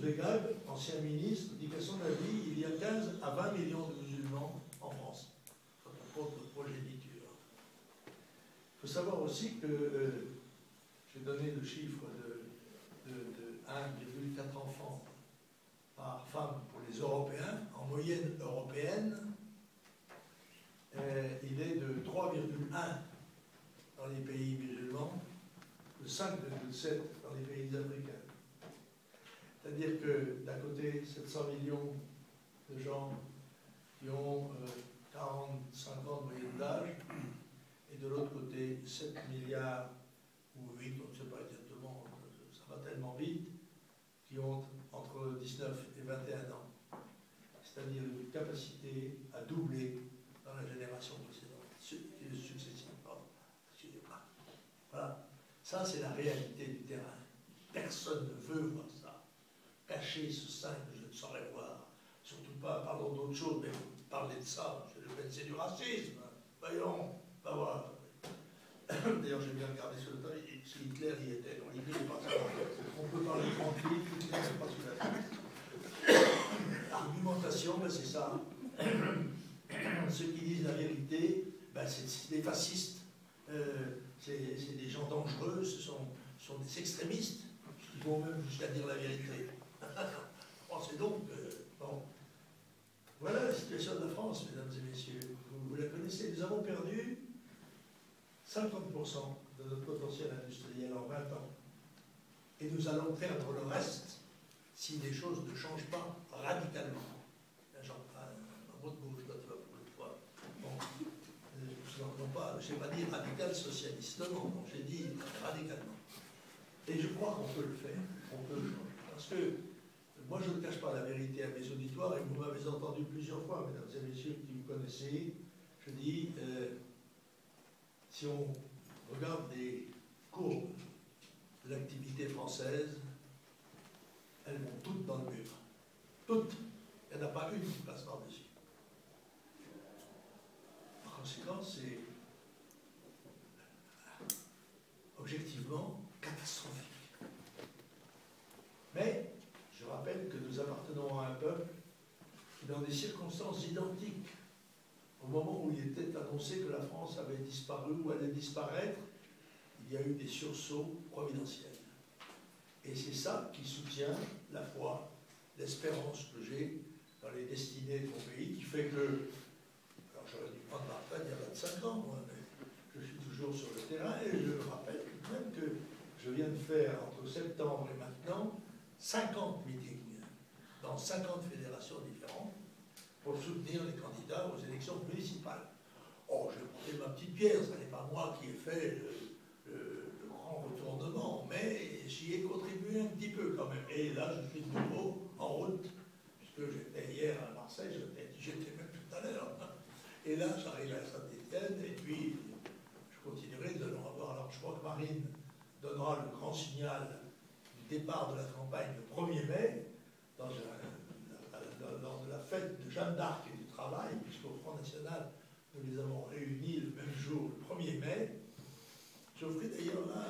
Begag, ancien ministre, dit qu'à son avis, il y a 15 à 20 millions de musulmans en France, quand on compte notre progéniture. Il faut savoir aussi que, j'ai donné le chiffre de 1,4 enfants par femme pour les Européens, en moyenne européenne, il est de 3,1 dans les pays musulmans, de 5,7 dans les pays africains. C'est-à-dire que d'un côté, 700 millions de gens qui ont 40-50 ans de moyenne d'âge, et de l'autre côté, 7 milliards ou 8, on ne sait pas exactement, ça va tellement vite, qui ont entre 19 et 21 ans. C'est-à-dire une capacité à doubler dans la génération précédente, successive. Voilà. Ça, c'est la réalité du terrain. Personne ne veut voir ça. Cacher ce sein que je ne saurais voir. Surtout pas, parlons d'autre chose, mais parler de ça, c'est du racisme. Voyons, va voir. D'ailleurs, j'ai bien regardé sur le temps, si Hitler y était. Non, Hitler n'est pas ça. On peut parler tranquille, Hitler n'est pas sous la tête. L'argumentation, ben, c'est ça. Ceux qui disent la vérité, ben, c'est des fascistes. C'est des gens dangereux, ce sont des extrémistes qui vont même jusqu'à dire la vérité. Pensez donc, bon, voilà la situation de la France, mesdames et messieurs. Vous la connaissez, nous avons perdu 50% de notre potentiel industriel en 20 ans. Et nous allons perdre le reste si les choses ne changent pas radicalement. À votre gauche, là, tu vas pour une fois. Bon. Non pas, je n'ai pas dit radical socialiste, non, j'ai dit radicalement. Et je crois qu'on peut le faire, on peut le changer. Parce que moi, je ne cache pas la vérité à mes auditoires, et vous m'avez entendu plusieurs fois, mesdames et messieurs qui me connaissez, je dis, si on regarde les courbes de l'activité française, elles vont toutes dans le mur. Toutes. Il n'y en a pas une qui passe par-dessus. Par conséquent, c'est objectivement catastrophique. Mais je rappelle que nous appartenons à un peuple qui, dans des circonstances identiques, au moment où il était annoncé que la France avait disparu ou allait disparaître, il y a eu des sursauts providentiels. Et c'est ça qui soutient la foi, l'espérance que j'ai dans les destinées de mon pays, qui fait que, alors j'aurais dû prendre ma retraite il y a 25 ans, moi, mais je suis toujours sur le terrain, et je rappelle même que je viens de faire, entre septembre et maintenant, 50 meetings dans 50 fédérations différentes pour soutenir les candidats aux élections municipales. Oh, j'ai monté ma petite pierre, ce n'est pas moi qui ai fait le grand retournement, mais j'y ai contribué un petit peu quand même. Et là, je suis de nouveau en route, puisque j'étais hier à Marseille, j'étais même tout à l'heure. Et là, j'arrive à Saint-Étienne, et puis je continuerai, nous allons avoir, alors je crois que Marine donnera le grand signal du départ de la campagne le 1er mai, lors de la fête de Jeanne d'Arc et du travail, puisqu'au Front National, nous les avons réunis le même jour, le 1er mai. J'offris d'ailleurs là